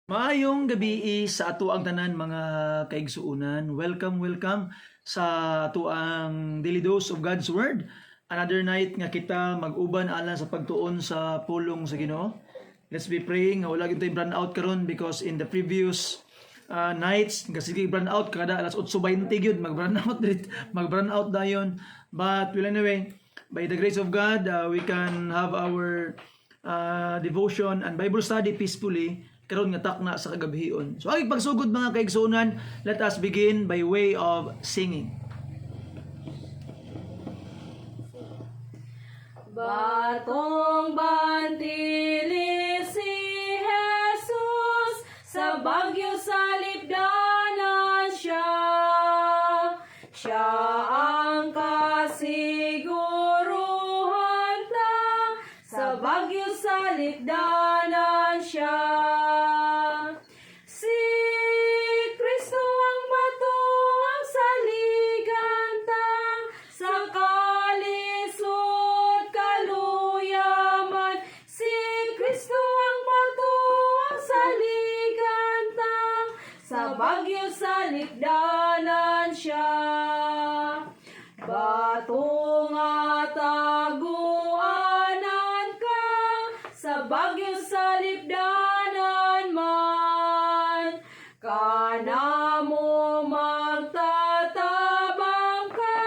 Maayong gabi sa ato ang tanan mga kaigsuunan. Welcome sa ato ang Daily Dose of God's Word. Another night nga kita mag-uban alang sa pagtuon sa pulong sa Ginoo. Let's be praying nga wala gyud tay burn out karon because in the previous nights kasi burn out kada alas 8:20 gyud mag-burn out dayon. But well anyway, by the grace of God, we can have our devotion and Bible study peacefully karon nga takna sa kagabhion. So ang pagsugod mga kaigsunan, let us begin by way of singing. Batong bantili si Jesus, sa bagyo sa lipdanan siya. Siya ang kasiguruhan ta, sa bagyo sa lipdanan siya. Si Kristo ang bato ang saligan ta, sa kalisod kaluyaman. Si Kristo ang bato ang saligan ta, sa bagyo sa lipdanan siya. Bato nga taguanan ka, sa bagyo sa lipdanan man. Kana mo magtatabang ka,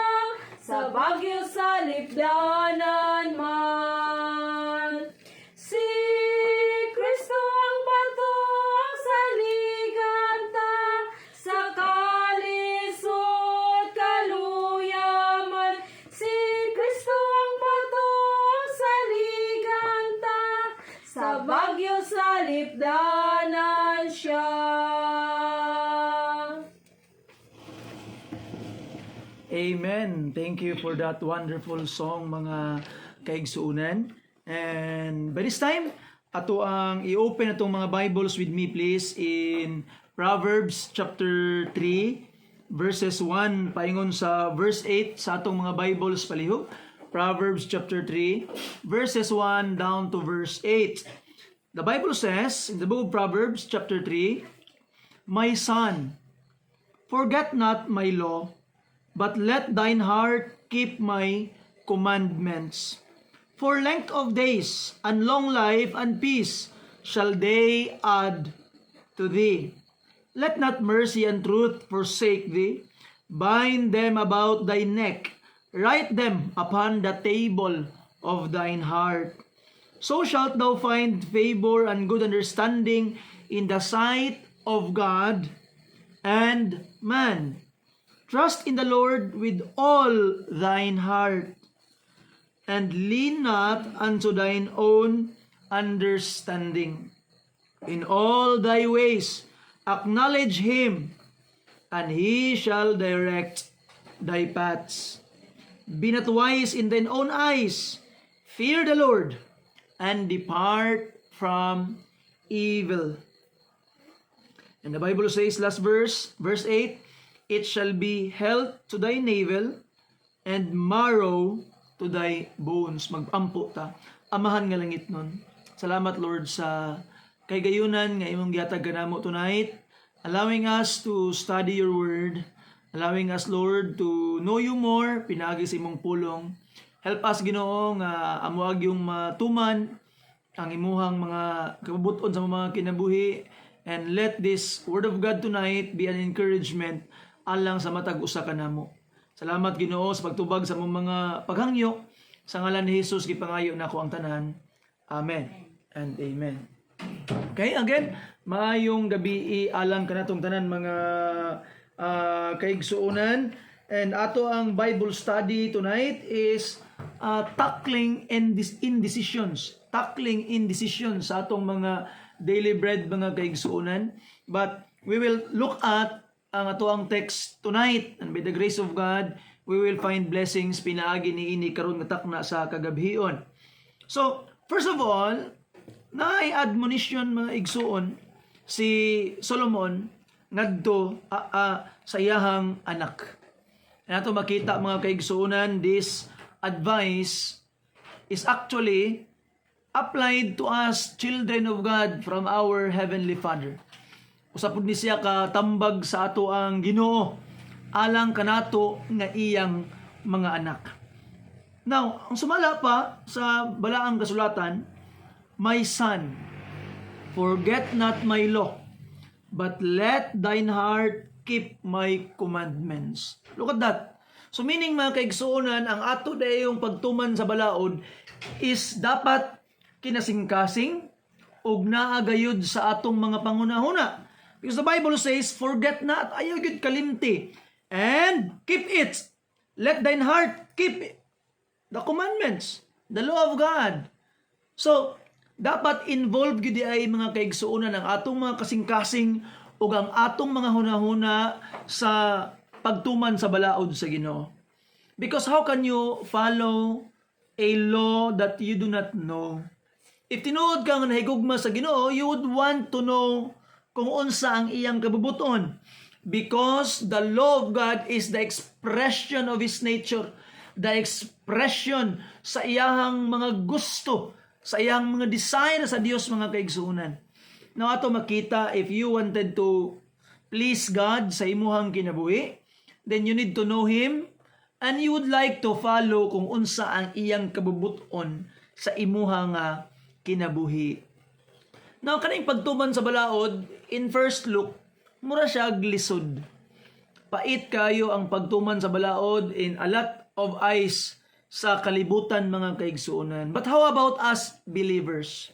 sa bagyo sa lipdanan man. Si Kristo ang bato ang saligan ta, sa kalisod kaluyaman. Si Kristo ang bato ang saligan ta, sa bagyo sa lipdanan siya. Amen. Thank you for that wonderful song mga kaigsuunan. And by this time, ato ang i-open atong mga Bibles with me please in Proverbs chapter 3 verses 1 paingon sa verse 8 sa atong mga Bibles palihog. Proverbs chapter 3 verses 1 down to verse 8. The Bible says in the book of Proverbs chapter 3, "My son, forget not my law, but let thine heart keep my commandments. For length of days and long life and peace shall they add to thee. Let not mercy and truth forsake thee. Bind them about thy neck, write them upon the table of thine heart. So shalt thou find favor and good understanding in the sight of God and man. Trust in the Lord with all thine heart, and lean not unto thine own understanding. In all thy ways acknowledge him, and he shall direct thy paths. Be not wise in thine own eyes. Fear the Lord, and depart from evil." And the Bible says, last verse 8, "It shall be health to thy navel, and marrow to thy bones." Mag-ampo ta. Amahan nga langit nun. Salamat Lord sa kay gayunan nga imong gihatag kanamo tonight, allowing us to study your word, allowing us Lord to know you more, pinaagi sa imong pulong. Help us Ginoo nga amuag yung matuman ang imuhang mga kabubuton sa mga kinabuhi, and let this word of God tonight be an encouragement alang sa matag usa kanamo. Salamat Ginoo sa pagtubag sa among mga paghangyo, sa ngalan ni Jesus gipangayo nako ang tanan. Amen and amen. Okay, again, maayong gabi alang kanatong tanan mga kaigsuunan, and ato ang Bible study tonight is tackling indecisions. Tackling indecisions sa atong mga daily bread mga kaigsuunan. But we will look at ang ato ang text tonight, and by the grace of God, we will find blessings pinaagi niini karon nga takna sa kagabhion. So, first of all, naay admonition mga igsuon si Solomon ngadto sa iyahang anak. Nato makita mga kaigsuunan, this advice is actually applied to us children of God from our Heavenly Father. Usapod ni siya katambag sa ato ang Ginoo alang kanato nga iyang mga anak. Now, ang sumala pa sa balaang kasulatan, my son, forget not my law, but let thine heart keep my commandments. Look at that. So meaning mga kaigsuonan, ang ato dayong pagtuman sa balaod is dapat kinasingkasing ug naagayod sa atong mga pangunahuna. Because the Bible says, forget not, ayaw yun kalimti, and keep it. Let thine heart keep the commandments, the law of God. So, dapat involved yun ay mga kaigsuonan ang atong mga kasing-kasing ug ang atong mga hunahuna sa pagtuman sa balaod sa Ginoo. Because how can you follow a law that you do not know? If tinuod ka nga nahigugma sa Ginoo, you would want to know kung unsa ang iyang kabubuton. Because the law of God is the expression of His nature, the expression sa iyang mga gusto, sa iyang mga desire sa Dios, mga kaigsuonan. Now ato makita, if you wanted to please God sa imuhang kinabuhi, then you need to know Him and you would like to follow kung unsa ang iyang kabubuton sa imuhang kinabuhi. Now kaning pagtuman sa balaod, in first look, mura siya lisod. Pait kayo ang pagtuman sa balaod in a lot of eyes sa kalibutan, mga kaigsuonan. But how about us believers?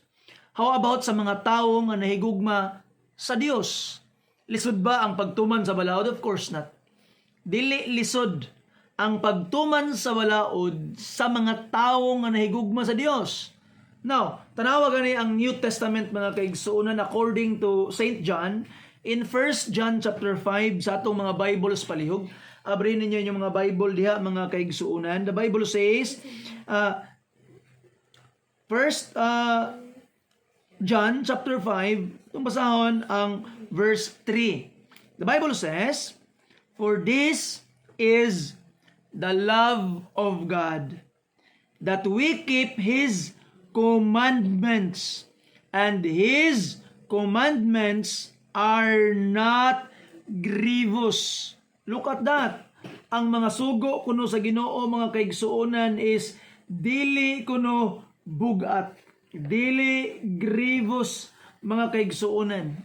How about sa mga tao nga nahigugma sa Dios? Lisod ba ang pagtuman sa balaod? Of course not. Dili lisod ang pagtuman sa balaod sa mga tao nga nahigugma sa Dios. Now, tanawa gani ang New Testament, mga kaigsuonan, according to St. John, in 1 John chapter 5, sa atong mga Bibles palihog. Abrin ninyo yung mga Bible diha, mga kaigsuonan. The Bible says, John chapter 5, itong basahon ang verse 3. The Bible says, for this is the love of God, that we keep His commandments, and His commandments are not grievous. Look at that. Ang mga sugo kuno sa Ginoo, mga kaigsuonan, is dili kuno bugat, dili grievous, mga kaigsuonan.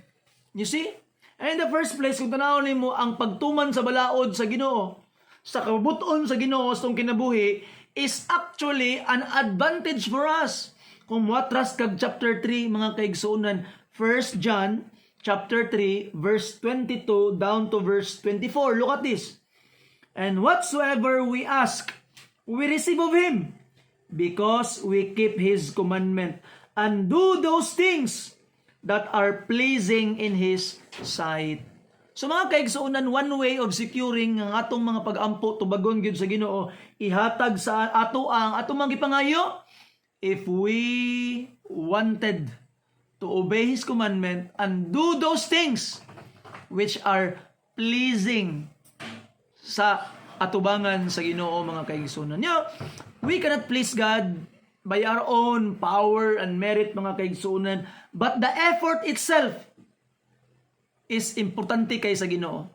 You see? And in the first place, kung tanawon nimo ang pagtuman sa balaod sa Ginoo, sa kabubuton sa Ginoo sa tong kinabuhi, is actually an advantage for us. Kung watras kag chapter 3, mga kaigsuonan, 1 John chapter 3, verse 22 down to verse 24. Look at this. And whatsoever we ask, we receive of Him, because we keep His commandment, and do those things that are pleasing in His sight. So mga kaigsuonan, one way of securing ang atong mga pag-ampo tubagon gyud sa Ginoo, ihatag sa ato ang atong mga gipangayo, if we wanted to obey His commandment and do those things which are pleasing sa atubangan sa Ginoo, mga kaigsuonan. We cannot please God by our own power and merit, mga kaigsuonan, but the effort itself is importante kay sa Ginoo.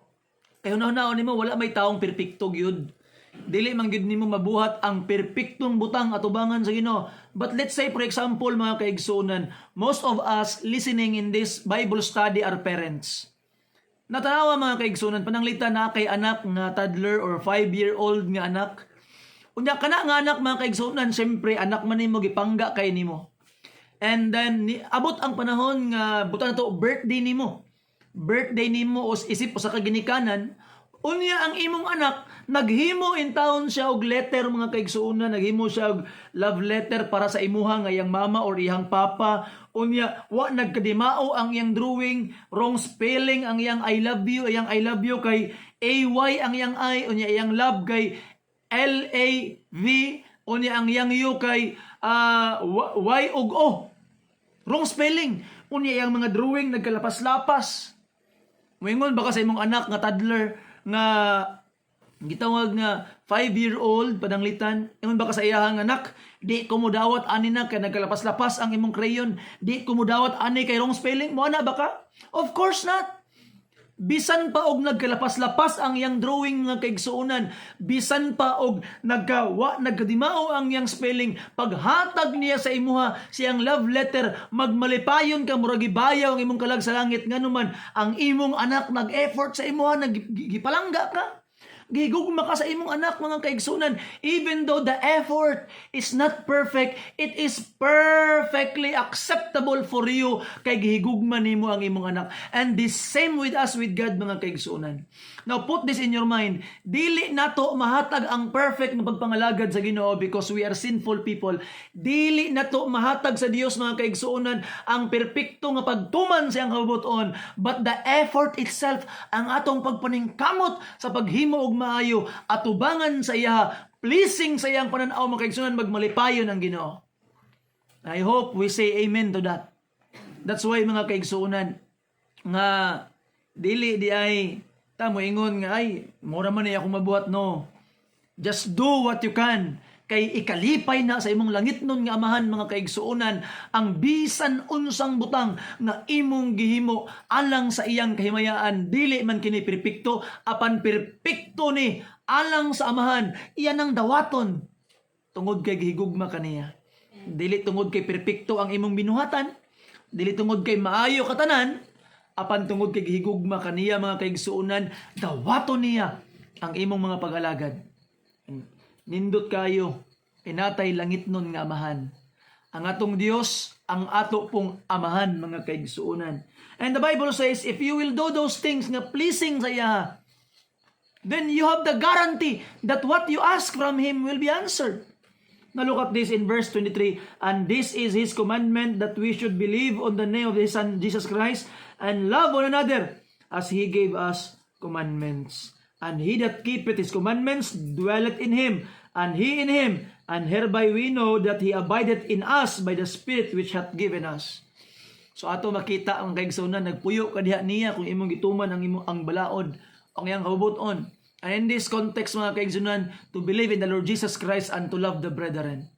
Kaya una-una nimo, wala may taong perpekto gyud. Dili man gyud nimo mabuhat ang perpektong butang atubangan sa Ginoo. But let's say, for example, mga kaigsuonan, most of us listening in this Bible study are parents. Natanawa, mga kaigsuonan, pananglita na kay anak nga toddler or 5-year-old nga anak. Unya kana nga anak, mga kaigsuonan, siyempre anak man nimo, gipangga kay nimo. And then abot ang panahon nga buta na to birthday nimo. Birthday nimo os isip usa ka ginikanan, unya ang imong anak naghimo in town siya og letter, mga kaigsuonan, naghimo siya og love letter para sa imuha nga iyang mama or iyang papa. Unya wa nagkadimao ang iyang drawing, wrong spelling ang iyang I love you, iyang I love you kay AY ang iyang I, unya iyang love kay LAV, unya ang iyang you kay Y ug O. Wrong spelling. Unya iyang mga drawing nagkalapas-lapas. Moingon baka sa imong anak nga toddler nga Gitawag nga 5-year-old pananglitan, ingon ba ka sa iyahang anak, di ko mo dawat ani na kay nagkalapas-lapas ang imong crayon, di ko mo dawat ani kay wrong spelling, mo ana ba ka? Of course not. Bisan pa og nagkalapas-lapas ang iyang drawing nga kaigsuonan, bisan pa og nagkadimao ang iyang spelling, paghatag niya sa imuha siyang love letter, magmalipayon ka murag gibayaw ang imong kalag sa langit nganuman ang imong anak nag-effort sa imuha, nagipalangga ka. Gihigugma ka sa imong anak mga kaigsunan. Even though the effort is not perfect, it is perfectly acceptable for you kay gihigugma nimo ang imong anak. And the same with us with God mga kaigsunan. Now put this in your mind. Dili nato mahatag ang perfect na pagpangalagad sa Ginoo because we are sinful people. Dili nato mahatag sa Dios mga kaigsunan ang perpekto nga pagtuman sa iyang kabubuton, but the effort itself ang atong pagpaningkamot sa paghimo og maayo at tubangan sa iya, pleasing sa iyang pananaw mga kaigsunan, magmalipayon ang Ginoo. I hope we say amen to that. That's why mga kaigsunan nga dili di ay tamo ingon nga ay mura man niya akong mabuhat, no. Just do what you can kay ikalipay na sa imong langit nun nga amahan mga kaigsuonan ang bisan unsang butang nga imong gihimo alang sa iyang kahimayaan. Dili man kini perpekto, apan perpekto ni alang sa amahan, iyan ang dawaton tungod kay gihigugma kaniya. Dili tungod kay perpekto ang imong binuhatan, dili tungod kay maayo katanan, apan tungod kay gihigugma kaniya mga kaigsuonan, dawaton niya ang imong mga pag-alagad. Nindot kayo, inatay langit nun nga amahan. Ang atong Dios, ang ato pong amahan mga kaigsuonan. And the Bible says, if you will do those things nga pleasing sa iya, then you have the guarantee that what you ask from Him will be answered. Now look at this in verse 23. And this is His commandment, that we should believe on the name of His Son Jesus Christ and love one another as He gave us commandments. And he that keepeth His commandments dwelleth in Him, and He in him. And hereby we know that He abideth in us by the Spirit which hath given us. So ato makita ang kaigsuonan, nagpuyo ka diha niya kung imong gituman ang balaod, ang iyang kabubuton. And in this context mga kaigsuonan, to believe in the Lord Jesus Christ and to love the brethren.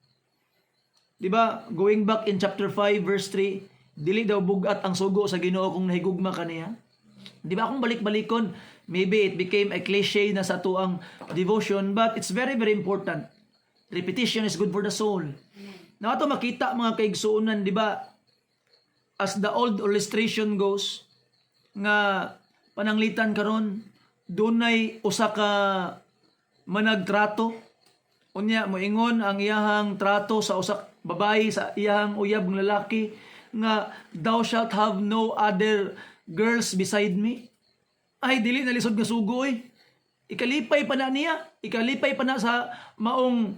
Diba, going back in chapter 5 verse 3, dili daw bugat ang sugo sa Ginoo kung nahigugma kaniya. Diba, kung balik-balikon, maybe it became a cliche na sa tuang devotion, but it's very, very important. Repetition is good for the soul. Now, ito makita mga kaigsuonan, di ba, as the old illustration goes, nga pananglitan karon, dunay usa ka managtrato. Unya, moingon ang iyahang trato sa usak babae, sa iyahang uyab ng lalaki, nga, thou shalt have no other girls beside me. Ay, dili na lisod nga sugoy. Ikalipay pa na niya. Ikalipay pa na sa maong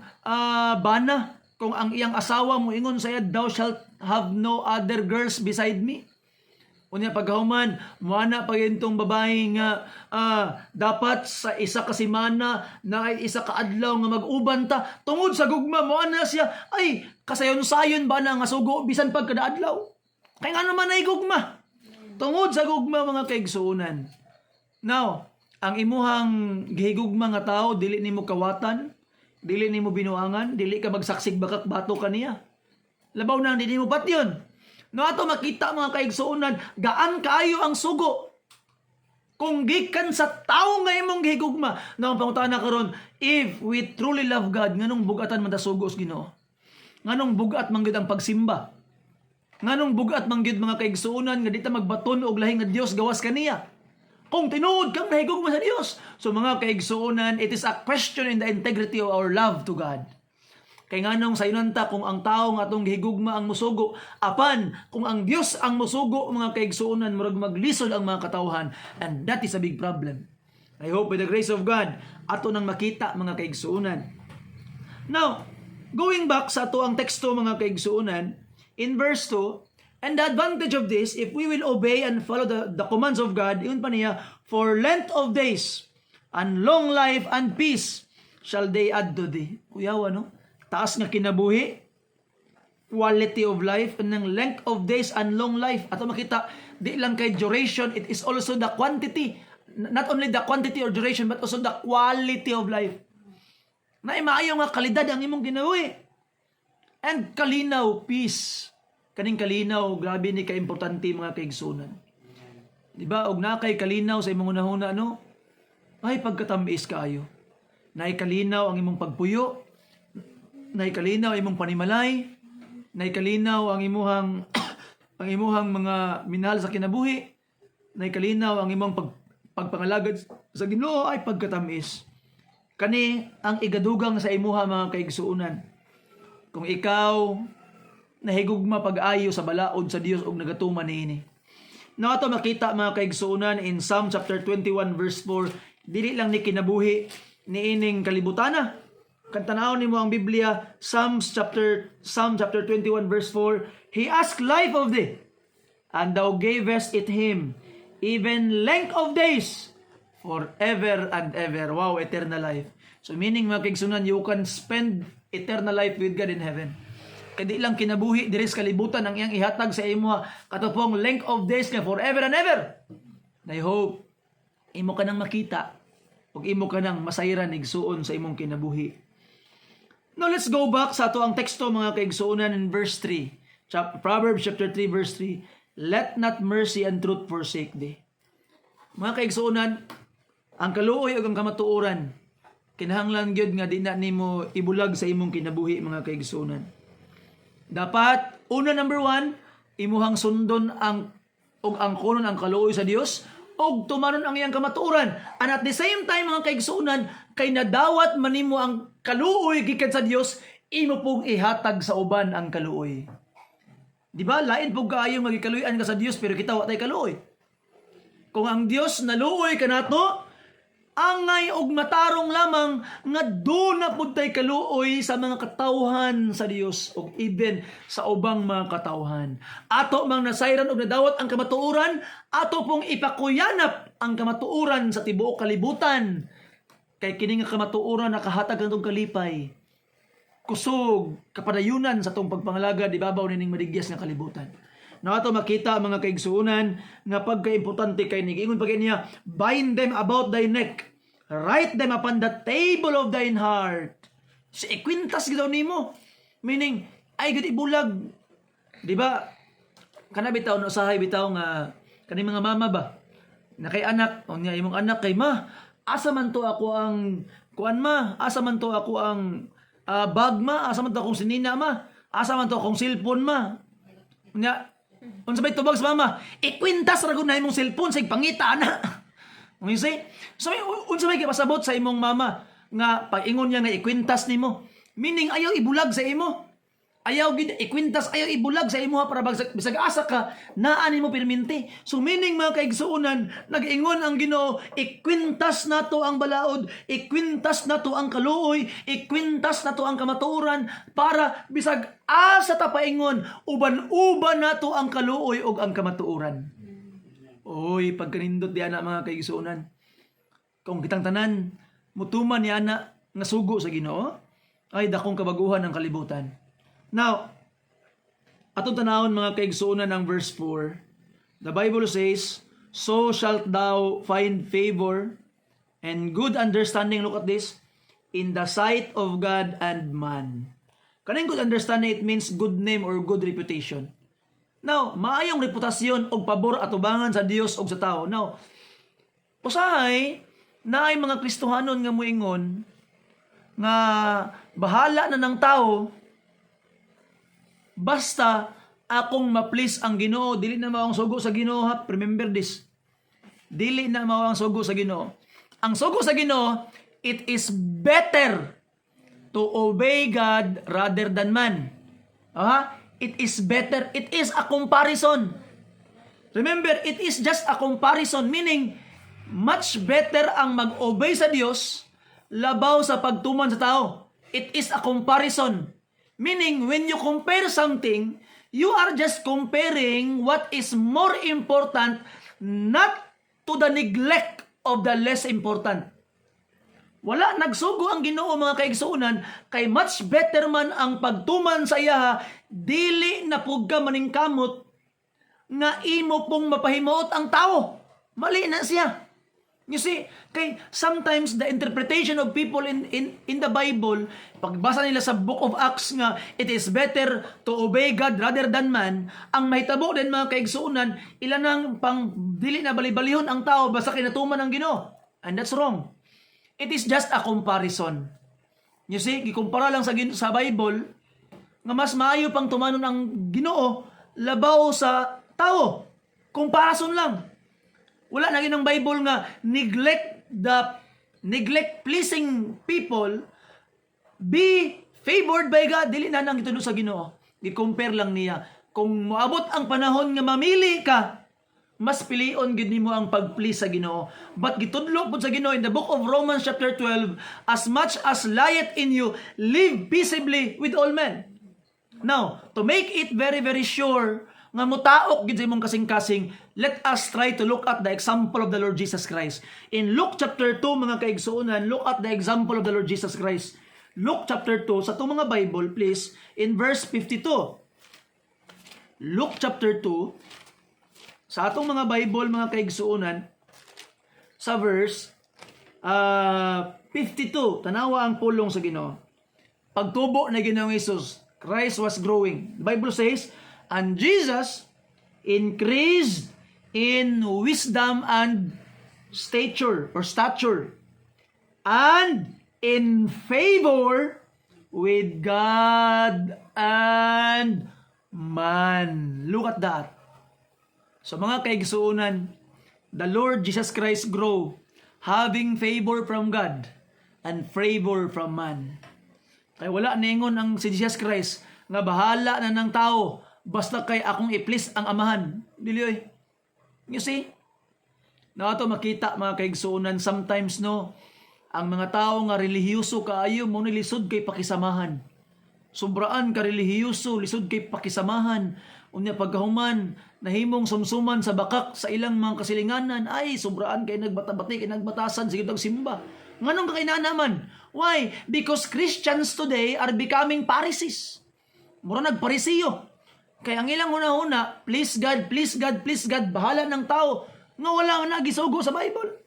bana. Kung ang iyang asawa mo ingon saya, thou shalt have no other girls beside me. Unya paghuman, muana pa yun babae nga dapat sa isa ka semana na ay isa ka adlaw nga mag-uban ta. Tungod sa gugma, muana siya, ay, kasayon-sayon ba na nga sugo, bisan pag kada adlaw. Kaya nga naman ay gugma. Tungod sa gugma mga kaigsuonan. Now, ang imuhang gihigugma nga tao, dili nimo kawatan, dili nimo binuangan, dili ka magsaksig bakak bato kaniya. Labaw na dili mo patyon. No ato makita mga kaigsuonan, gaan kaayo ang sugo. Kung gikan sa tao nga imong gihigugma, na ang pangutana karon, if we truly love God, nganong bugatan man ta sugo sa Ginoo? Nganong bugat man gyud ang pagsimba? Nganong bugat man gyud mga kaigsuonan nga dita magbaton og lahing nga Dios gawas kaniya? Kung tinuod kang nahigugma sa Dios. So mga kaigsuonan, it is a question in the integrity of our love to God. Kay nganong sayunanta kung ang tao nga atong gihigugma ang musugo, apan kung ang Dios ang musugo mga kaigsuonan, murag maglisod ang mga katawhan, and that is a big problem. I hope by the grace of God ato nang makita mga kaigsuonan. Now, going back sa ato ang teksto mga kaigsuonan, in verse 2, and the advantage of this, if we will obey and follow the commands of God, yun pa niya, for length of days, and long life and peace, shall they add to thee. Kuyawa, no? Taas nga kinabuhi, quality of life, and ng length of days and long life. Ato makita, di lang kay duration, it is also the quantity. not only the quantity or duration, but also the quality of life. Na maayo nga kalidad ang imong ginawi. And kalinaw, peace. Kaning kalinaw, grabe ni ka-importante mga kaigsunan. Diba? Og na kay kalinaw sa imong unahuna, no? Ay, pagkatamis kaayo. Nay kalinaw ang imong pagpuyo. Nay kalinaw ang imong panimalay. Nay kalinaw ang imuhang ang imuhang mga minahal sa kinabuhi. Nay kalinaw ang imong pagpangalagad sa Ginoo ay pagkatamis. Kani ang igadugang sa imuha mga kaigsuunan. Kung ikaw nahigugma pag-ayo sa balaod sa Dios og nagatuman niini. Na ato makita mga kaigsuunan in Psalm chapter 21 verse 4, dili lang ni kinabuhi niining kalibutana. Kantanawon nimo ang Biblia, Psalm chapter 21 verse 4, He asked life of thee, and thou gavest it him, even length of days, forever and ever. Wow, eternal life. So meaning mga kaigsunan, you can spend eternal life with God in heaven. Kadi lang kinabuhi diri sa kalibutan ang iyang ihatag sa imo katupong length of days nga forever and ever. I hope imo kanang makita ug imo kanang masayran igsuon sa imong kinabuhi. Now let's go back sa ato ang teksto mga kaigsuonan in verse 3. Proverbs chapter 3 verse 3. Let not mercy and truth forsake thee. Mga kaigsuonan, ang kaluoy ug ang kamatuoran kinahanglan gyud nga di na nimo ibulag sa imong kinabuhi mga kaigsuonan. Dapat una number 1, imuhang sundon ang ug angkonon ang kaluoy sa Dios og tumanon ang iyang kamatuoran. And at the same time mga kaigsuonan, kay nadawat man nimo ang kaluoy gikan sa Dios, imo pong ihatag sa uban ang kaluoy. Di ba? Lain pug kaayo magikaluyan ka sa Dios pero kita wa tay kaluoy. Kung ang Dios naluoy kanato, angay og matarong lamang nga do na pud tay kaluoy sa mga katawhan sa Dios og even sa ubang mga katawhan. Ato mang nasayran og nadawat ang kamatuoran, ato pong ipakuyanap ang kamatuoran sa tibuok kalibutan. Kay kini nga kamatuoran nakahatag kantong kalipay, kusog, kapadayunan sa tong pagpangalagad ibabaw nining madigyas nga kalibutan. Na ato makita mga kaigsuonan nga pagkaimportante kay ni ingon pagay niya, bind them about thy neck, write them upon the table of thine heart. Si ikwintas gitaw nimo, meaning ay gud ibulag. Di ba? Kana bitaw no usahay bitaw nga kani mga mama ba na kay anak, unya imong anak kay ma, asa man to ako ang kuan ma, asa man to ako ang bag ma, asa man to akong sinina ma, asa man to akong cellphone ma. Unya unsa bay tubag sa mama? Ikwintas ra gud na imong cellphone sa pangita na. You see? So unsa bay pasabot sa imong mama nga pag-ingon niya nga ikwintas nimo? Meaning ayaw ibulag sa imo. Ayaw gid ikwintas, ayaw ibulag sa imo para bisag asa ka naa nimo perminti. So meaning mga kaigsuonan, nag-ingon ang Ginoo, ikwintas nato ang balaod, ikwintas nato ang kaluoy, ikwintas nato ang kamatuoran para bisag asa ta paingon, uban-uban nato ang kaluoy ug ang kamatuoran. Oy, pagkanindot di ana mga kaigsuonan. Kung kitang tanan mutuman ni ana nga sugo sa Ginoo, ay dakong kabaguhan ang kalibutan. Now, atong tanawon mga kaigsuonan ng verse 4. The Bible says, so shalt thou find favor and good understanding, look at this, in the sight of God and man. Kaning good understanding, it means good name or good reputation. Now, maayong reputasyon og pabor atubangan sa Dios og sa tao. Now, usahay na ay mga Kristohanon nga muingon nga bahala na ng tao basta akong ma-please ang Ginoo, dili na mao ang sugo sa Ginoo ha. Remember this. Dili na mao ang sugo sa Ginoo. Ang sugo sa Ginoo, it is better to obey God rather than man. It is better. It is a comparison. Remember, it is just a comparison, meaning much better ang mag-obey sa Dios labaw sa pagtuman sa tao. It is a comparison. Meaning, when you compare something, you are just comparing what is more important, not to the neglect of the less important. Wala nagsugo ang Ginoo mga kaigsuonan, kay much better man ang pagtuman sa iya, dili na pug ka maningkamot nga imo pong mapahimuot ang tao. Mali na siya. You see, kay sometimes the interpretation of people in the Bible, pagbasa nila sa Book of Acts nga, it is better to obey God rather than man, ang mahitabo din mga kaigsuunan, ilan ang pang dili na balibalihon ang tao basta kinatuman ng Ginoo. And that's wrong. It is just a comparison. You see, gikumpara lang sa Bible, nga mas maayo pang tumanon ang Ginoo labaw sa tao. Comparison lang. Wala na ginang Bible nga neglect pleasing people, be favored by God. Dili na nang ituno sa Ginoo. I-compare lang niya. Kung moabot ang panahon nga mamili ka, mas pilion gid nimo ang pag-please sa Ginoo. But gitudlo pud sa Ginoo in the book of Romans chapter 12, as much as lieth in you, live peaceably with all men. Now, to make it very very sure nga mutaok gid sa imong kasing-kasing, let us try to look at the example of the Lord Jesus Christ. In Luke chapter 2, mga kaigsuunan, look at the example of the Lord Jesus Christ. Luke chapter 2, sa itong mga Bible, please, in verse 52. Luke chapter 2, sa atong mga Bible, mga kaigsuunan, sa verse 52, tanawa ang pulong sa Ginoo. Pagtubo na Ginoong Jesus, Christ was growing. The Bible says, and Jesus increased in wisdom and stature, and in favor with God and man. Look at that. So mga kaigsuunan, the Lord Jesus Christ grow, having favor from God and favor from man. Kaya wala ningon ang si Jesus Christ nga bahala na ng tao basta kay akong i-please ang amahan. Dili oy. You see? Na ato makita mga kaigsuunan, sometimes no, ang mga tao nga relihiyoso kaayo mo ni lisod kay pakisamahan. Sobraan ka relihiyoso, lisod kay pakisamahan. Unya pagkahuman, nahimong sumsuman sa bakak sa ilang mga kasilinganan, ay sobraan kay nagbatabati, kay nagbatasan, sige simba. Nganong ka naman? Why? Because Christians today are becoming Pharisees. Mura nagparisiyo. Kaya ang ilang huna-huna, please God, please God, please God, bahala ng tao, nga wala na gisugo sa Bible.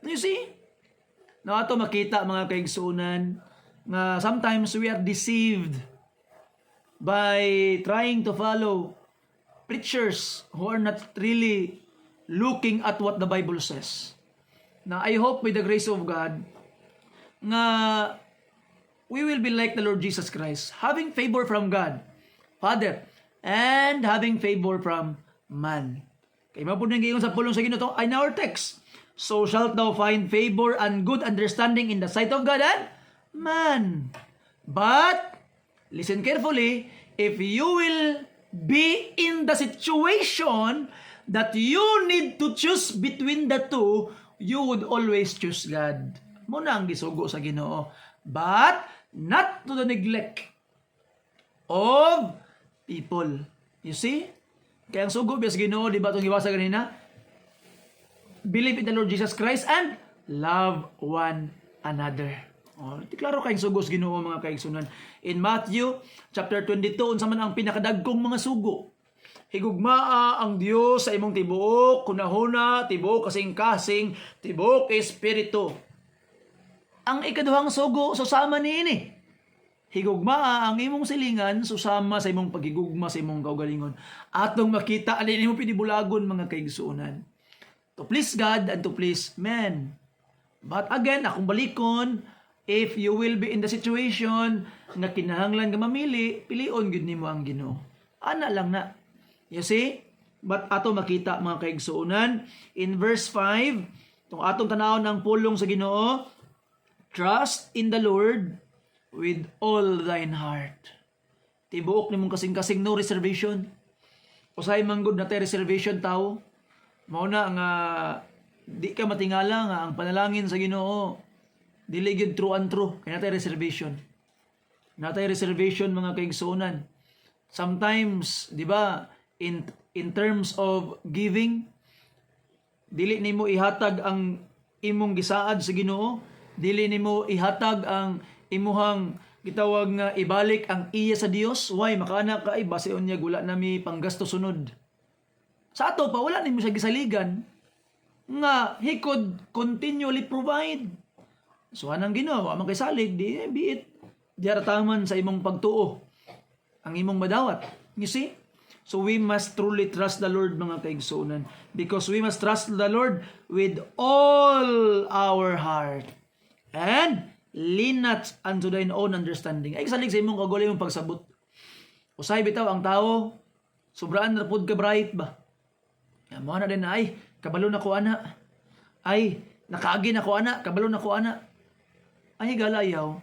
You see? Na ato makita mga kaigsuunan, nga sometimes we are deceived by trying to follow preachers who are not really looking at what the Bible says. Now, I hope with the grace of God, nga we will be like the Lord Jesus Christ, having favor from God, Father, and having favor from man. Kaya mapod nang giingon sa pulong sa Ginoo in our text. So shalt thou find favor and good understanding in the sight of God and man. But, listen carefully, if you will be in the situation that you need to choose between the two, you would always choose God. Muna ang gisugo sa Ginoo. But, not to the neglect of people. You see? Kaya ang sugo bias Ginoo, di ba itong iwasa kanina? Believe in the Lord Jesus Christ and love one another. Oh, klaro kayong sugos Ginoo mga kaigsunan. In Matthew chapter 22, unsa man ang pinakadagkong mga sugo? Higugmaa ang Dios sa imong tibuok, kunahuna, tibuok kasing-kasing, tibuok espiritu. Ang ikaduhang sugo susama niini. Higugmaa ang imong silingan susama sa imong paghigugma sa imong kaugalingon. Atong makita alin imong pinibulagon mga kaigsuunan. To please God and to please men. But again, akong balikon, if you will be in the situation na kinahanglan ka mamili, pilion gud nimo ang Ginoo. Ana lang na. You see? But ato makita mga kaigsuunan in verse 5, tong atong tanawon ang pulong sa Ginoo, trust in the Lord with all thine heart. Tibuok nimong kasing-kasing, no reservation. Usahay manggod na tay reservation tao. Mao na nga di ka matingala nga ang panalangin sa Ginoo dili gyud true and true. Kaya natay reservation. Natay reservation mga kaigsuonan. Sometimes, di ba, in terms of giving, dili nimo ihatag ang imong gisaad sa Ginoo, dili nimo ihatag ang imuhang gitawag nga ibalik ang iya sa Dios. Why? Makaana ka ay base unya gula nami panggasto sunod. Sa ato pa wala nimo siya gisaligan. nga He could continually provide. So anang Ginoo, wa man kay salig, di be it. Diarataman sa imong pagtuo ang imong madawat. You see? So we must truly trust the Lord, mga kaigsuonan, because we must trust the Lord with all our heart and lean not unto thine own understanding. Ay salig sa imong kagulay mong pagsabot. Usay bitaw ang tao, sobraan na pud ka bright ba? Mo na din na, ay kabalo na ko ana. Ay nakaagi na ko ana, kabalo na ko ana. Ay galayaw.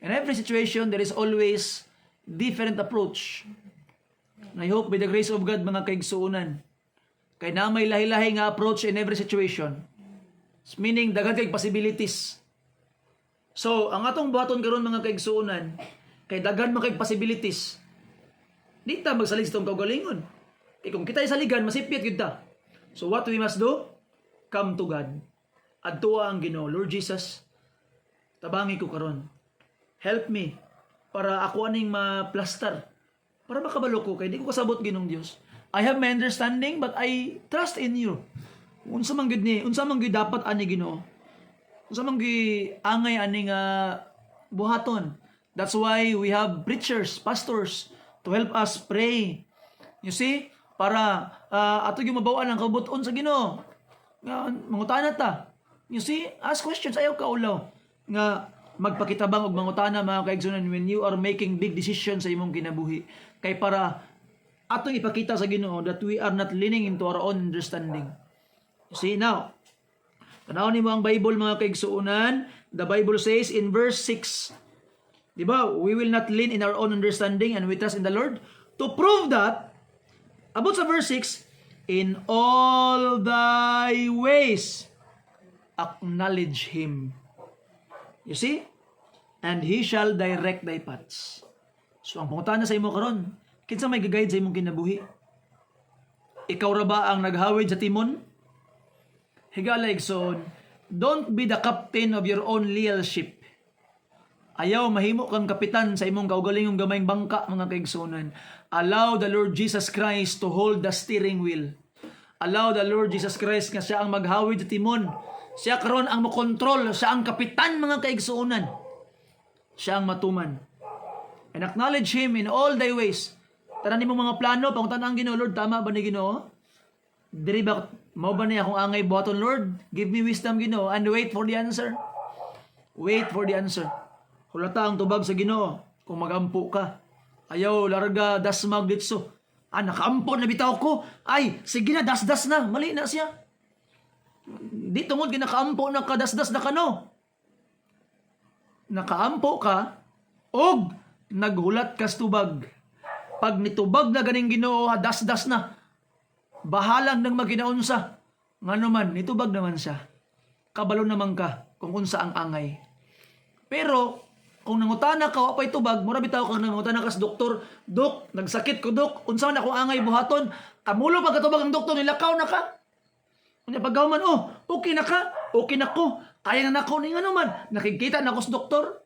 In every situation there is always different approach. And I hope by the grace of God, mga kaigsuunan, kay na may lahi-lahi nga approach in every situation. Meaning, daghan kay possibilities. So, ang atong buhaton karon, mga kaigsuunan, kay daghan man kay possibilities. Di ta magsalig sa itong kaugalingon. Kay kung kita isaligan, masipit yun ta. So, what we must do? Come to God. Adtua ang Ginoo, Lord Jesus, tabangi ko karon. Help me para ako aning ma-plaster. Para makabalo ko kay di ko kasabot Ginong Dios. I have my understanding but I trust in you. Unsa man gid ni, unsa man gid dapat ani Ginoo. Unsa man gi angay ani nga buhaton. That's why we have preachers, pastors to help us pray. You see? Para ato gyud mabaw-an ang kabuton sa Ginoo. Nga mangutana ta. You see? Ask questions ayaw ka ulaw. Nga magpakitabang og mangutana, mga kaigsunan, when you are making big decisions sa imong kinabuhi. Kay para atong ipakita sa Ginoo that we are not leaning into our own understanding. You see now, tanaw nimo ang Bible, mga kaigsuunan. The Bible says in verse 6, di ba? We will not lean in our own understanding and we trust in the Lord. To prove that, about sa verse 6, in all thy ways acknowledge Him. You see? And He shall direct thy paths. So, ang pangutana sa imo karon, kinsa may gagayad sa imong kinabuhi? Ikaw ra ba ang naghawid sa timon? Higala igsoon, don't be the captain of your own little ship. Ayaw mahimo kang kapitan sa imong kaugalingong gamayng bangka, mga kaigsunan. Allow the Lord Jesus Christ to hold the steering wheel. Allow the Lord Jesus Christ nga siya ang maghawid sa timon. Siya karon ang mokontrol, siya ang kapitan, mga kaigsuunan. Siya ang matuman. And acknowledge Him in all thy ways. Tanan nimo mga plano, pangutan ang Ginoo, Lord, tama ba ni Ginoo? Diri ba mao ba niya akong angay buhaton, Lord? Give me wisdom, Ginoo, and wait for the answer. Wait for the answer. Hulata ang tubag sa Ginoo kung magampo ka. Ayaw larga dasmag ditso. Nakaampo na bitaw ko. Ay, sige na, das-das na. Mali na siya. Di tungod ginakaampo na kadasdas na kano. Nakaampo ka og naghulat kas tubag. Pag nitubag na ganing Ginoo, das-das na. Bahalang nang maginaunsa. Ngano man, nitubag naman siya. Kabalo naman ka kung unsa ang angay. Pero kung nangutana ka, wapay tubag, mura bitaw kang nangutana ka sa doktor, Dok, nagsakit ko, Dok, unsa man akong angay buhaton, kamulo pagkatubag ang doktor, nilakaw na ka. Unya paggaw man, okay na ka, okay na ko, kaya na nako ni ano man, nakikita na ko sa doktor.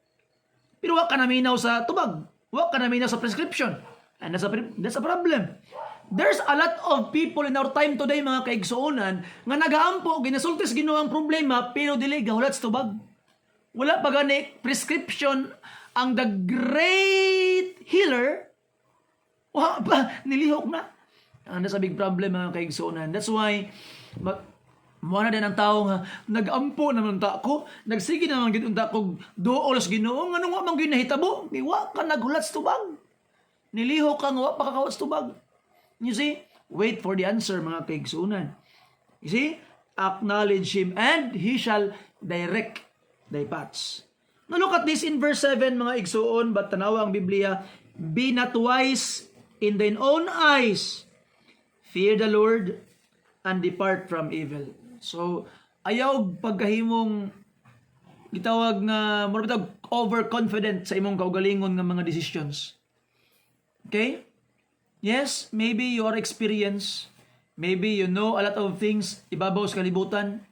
Pero wak ka naminaw sa tubag, wak ka naminaw sa prescription. And that's a problem. There's a lot of people in our time today, mga kaigsuonan, nga nagaampo, ginasultis Ginoo ang problema, pero dili gahulat sa tubag. Wala pa gani prescription ang the great healer. Wa pa, nilihok na. And that's a big problem, mga kaigsuonan. That's why, muna din ang tao nga, nag-ampo naman ta ko, nagsige naman ginunta ko, duolos Ginoo, nga nung wamang ginahitabo, wa ka naghulat sa tubag. Nilihok ka nga, wa pa kakawat sa tubag. You see? Wait for the answer, mga kaigsuonan. You see? Acknowledge Him and He shall direct thy paths. Now look at this in verse 7, mga igsuon, but tanawa ang Biblia, be not wise in thine own eyes, fear the Lord, and depart from evil. So, ayaw pagkahimong gitawag nga mura overconfident sa imong kaugalingon nga mga decisions. Okay? Yes, maybe you are experienced. Maybe you know a lot of things ibabaw sa kalibutan.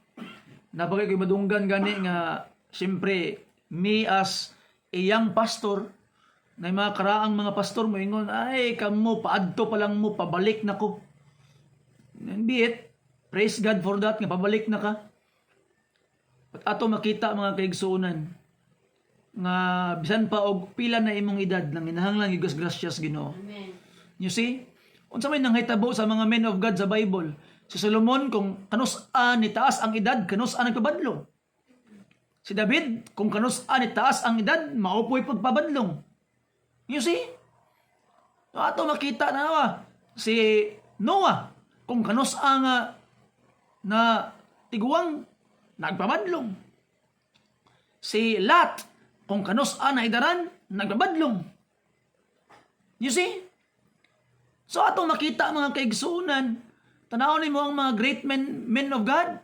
Napakay ko'y madunggan gani nga siyempre, me as a young pastor, na mga karaang mga pastor mo ingon, ay, kamo, paadto pa lang mo, pabalik na ko. And be it, Praise God for that, nga pabalik na ka. At ato makita mga kaigsuonan, nga bisan pa og pila na imong edad, nang inahanglan gigas gracias Ginoo. Amen. You see? Unsa may nanghitabo sa mga men of God sa Bible? Si Solomon, kung kanus-an ni taas ang edad, kanus-an nagpabadlong. Si David, kung kanus-an ni taas ang edad, maupoy pagpabadlong. You see? Ato makita na si Noah, kung kanus-an nga na tiguang nagpabadlong. Si Lot, kung kanus-an na idaran, nagpabadlong. You see? So ato makita mga kaigsuunan, tanawon nimo ang mga great men of God.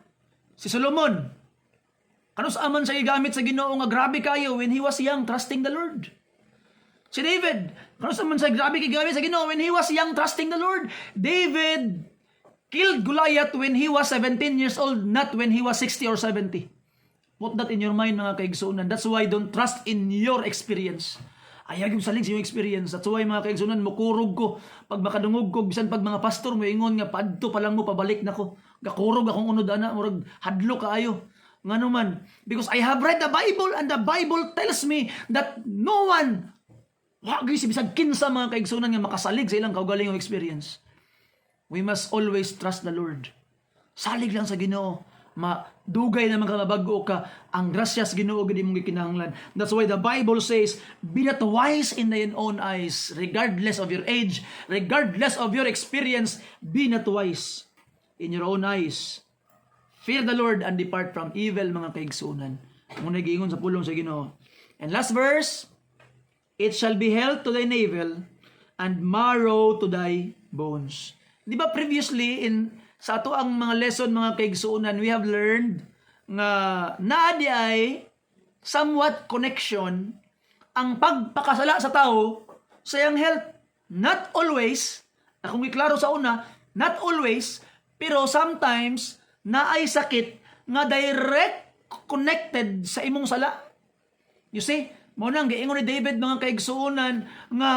Si Solomon, kanus-an man siya gigamit sa Ginoo nga grabe kayo when he was young, trusting the Lord. Si David, kanus-an man siya grabe gigamit sa Ginoo when he was young, trusting the Lord. David killed Goliath when he was 17 years old, not when he was 60 or 70. Put that in your mind mga kaigsuunan. That's why don't trust in your experience. Ayag yung saling sa iyong experience. That's why mga kaigsuunan, mukurog ko. Pag makadungog ko, bisan pag mga pastor, may ingon nga, padto pa lang mo, pabalik na ko. Gakurog akong unod, ana, murag hadlo kaayo. Nga naman, because I have read the Bible and the Bible tells me that no one, wag si bisag kinsa mga kaigsuunan nga makasalig sa ilang kaugalingong experience. We must always trust the Lord. Salig lang sa Ginoo. Madugay naman ka, mabago ka. Ang grasyas Ginoo gid imong gikinahanglan. That's why the Bible says, be not wise in thine own eyes, regardless of your age, regardless of your experience, be not wise in your own eyes. Fear the Lord and depart from evil, mga kaigsuunan. Muna giingon sa pulong sa Ginoo. And last verse, it shall be health to thy navel and marrow to thy bones. Di ba previously sa ato ang mga lesson mga kaigsuunan, we have learned nga naadi ay somewhat connection ang pagpakasala sa tao sa iyang health. Not always, akong iklaro sa una, not always, pero sometimes naay sakit nga direct connected sa imong sala. You see? Mo nang giingon ni David mga kaigsuunan nga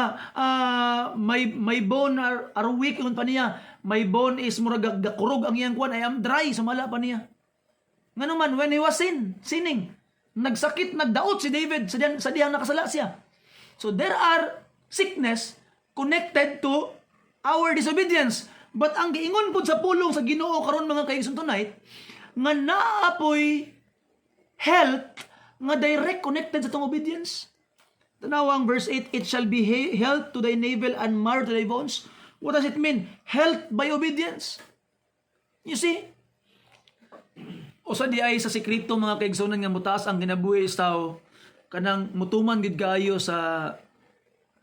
my bone are weak ingon pa niya. My bone is murag gakurog ang iyang kwan, I am dry, sumala pa niya. Nga naman when he was sinning, nagsakit, nagdaot si David sa diyang nakasala siya. So there are sickness connected to our disobedience. But ang giingon pud sa pulong sa Ginoo karon mga kaigsuunan tonight nga naapoy health nga direct connected sa tong obedience. Tanawang verse 8, it shall be health to thy navel and marrow to thy bones. What does it mean? Health by obedience. You see? Usa di ay sa sekreto mga kaigsuunan nga mutaas ang ginabuhi sa tao kanang mutuman gid kaayo sa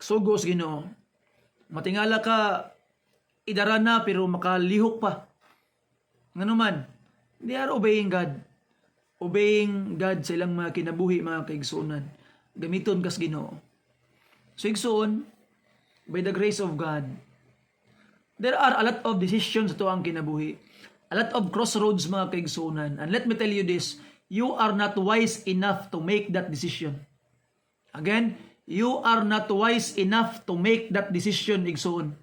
sugos Ginoo. Matingala ka idara na pero makalihok pa. Nganuman, they are obeying God. Obeying God sa ilang mga kinabuhi mga kaigsuunan. Gamiton kas Ginoo. So igsuon, by the grace of God, there are a lot of decisions to ang kinabuhi. A lot of crossroads mga kaigsuunan. And let me tell you this, you are not wise enough to make that decision. Again, you are not wise enough to make that decision, igsuon.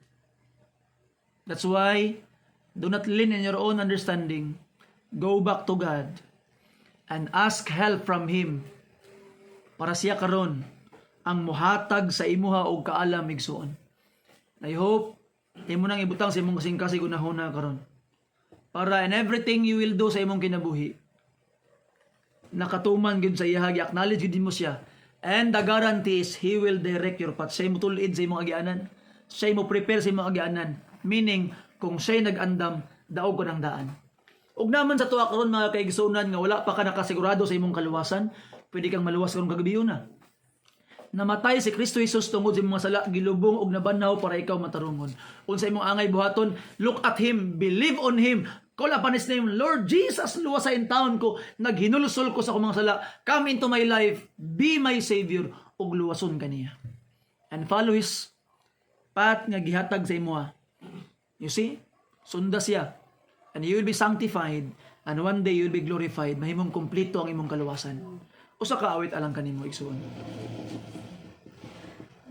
That's why, do not lean in your own understanding. Go back to God and ask help from Him para siya karon ang muhatag sa imuha og kaalam igsuon. I hope imo nang ibutang sa imong kasing-kasing unahuna karon para in everything you will do sa imong kinabuhi nakatuman gid sa iya, acknowledge gid mo siya, and the guarantee is He will direct your path. Siya mo tulid sa imong agianan, siya mo prepare sa imong agianan, meaning kung siya nag-andam daog ko ng daan. Ug naman sa tuwa karon mga kaigsuunan nga wala pa ka nakasigurado sa imong kaluwasan, pwede kang maluwas karon kagabi na. Namatay si Kristo Jesus tungod sa imong sala, gilubong og nabanhaw para ikaw matarungon. Unsa imong angay buhaton, look at Him, believe on Him, call upon His name, Lord Jesus, luwasa in taon ko, naghinulusol ko sa akong mga sala, come into my life, be my Savior, ug luwason kaniya. And follow His path nga gihatag sa imo. You see? Sunda siya. And you will be sanctified, and one day you will be glorified. Mahimong kompleto ang imong kaluwasan. Usa ka awit alang kanimo igsuon.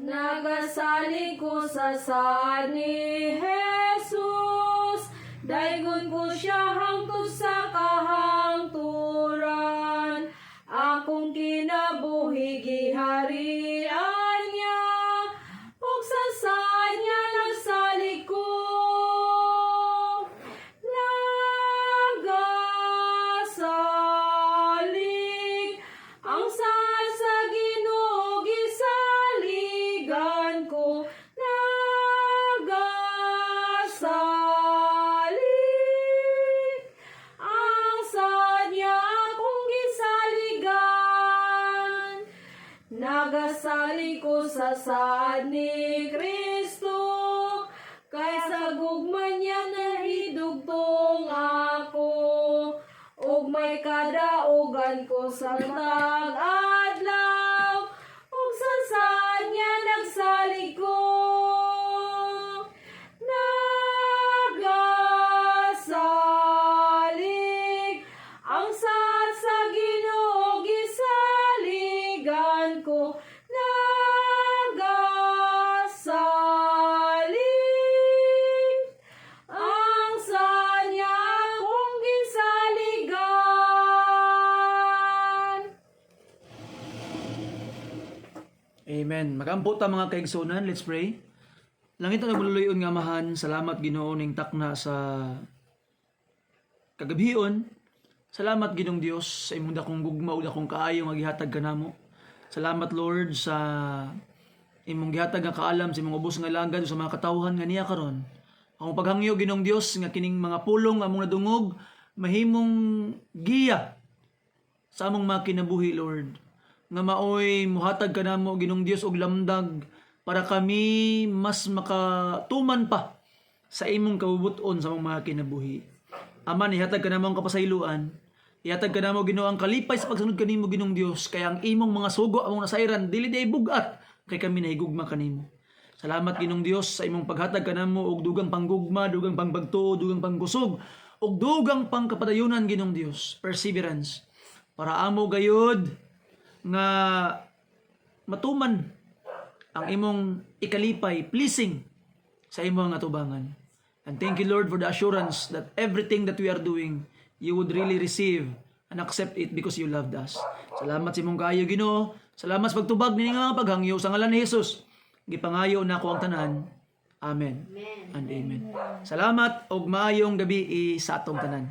Nagasalig ko sa saan ni Jesus, Daigon ko siya hangtod sa kahangturan. Akong kinabuhi giharian niya, ug sa saan niya nagsalig ko. Nagasalig ang saan sa Ginoo gisaligan ko. Nagasalig ang saan niya akong gisaligan. Nagasali ko sa saan ni Kristo, kay sa gugma niya nahidugtong ako. Ug may kadaugan ko sa tag-adlaw, ug sa saan niya nagsalig ko. Nagasalig ang saan sa Ginoo gisaligan ko. Nagasalig ang saan niya akong gisaligan. Amen. Magampo ta mga kaigsunan. Let's pray. Langit na naguluyon nga amahan, salamat Ginoo ning takna sa kagabhion. Salamat Ginong Dios sa imong dakong gugma ug dakong kaayo nga gihatag kanamo. Salamat Lord sa imong gihatag nga kaalam sa imong ubos nga langgad sa mga katawhan nga niya karon. Akong paghangyo Ginong Dios nga kining mga pulong among nadungog mahimong giya sa among mga kinabuhi Lord. Nga maoy muhatag kanamo Ginong Dios og lamdag para kami mas makatuman pa sa imong kabubuton sa among mga kinabuhi. Aman, ihatag ka namo ang kapasayloan. Ihatag ka namo Ginoo ang kalipay sa pagsunod kanimo Ginong Dios. Kaya ang imong mga sugo among nasairan dili day bugat kay kami nahigugma kanimo. Salamat Ginong Dios sa imong paghatag kanamo og dugang panggugma, dugang pangbagtuo, dugang pangkusog, og dugang pangkapadayunan Ginong Dios. Perseverance para amo gayud nga matuman ang imong ikalipay, pleasing sa imong atubangan. And thank you Lord for the assurance that everything that we are doing, you would really receive and accept it because you loved us. Salamat sa imong kaayo Ginoo. Salamat sa pagtubag ni nga paghangyo sa ngalan ni Jesus. Gipangayo na ko ang tanan. Amen. And amen. Salamat og maayong gabi sa atong tanan.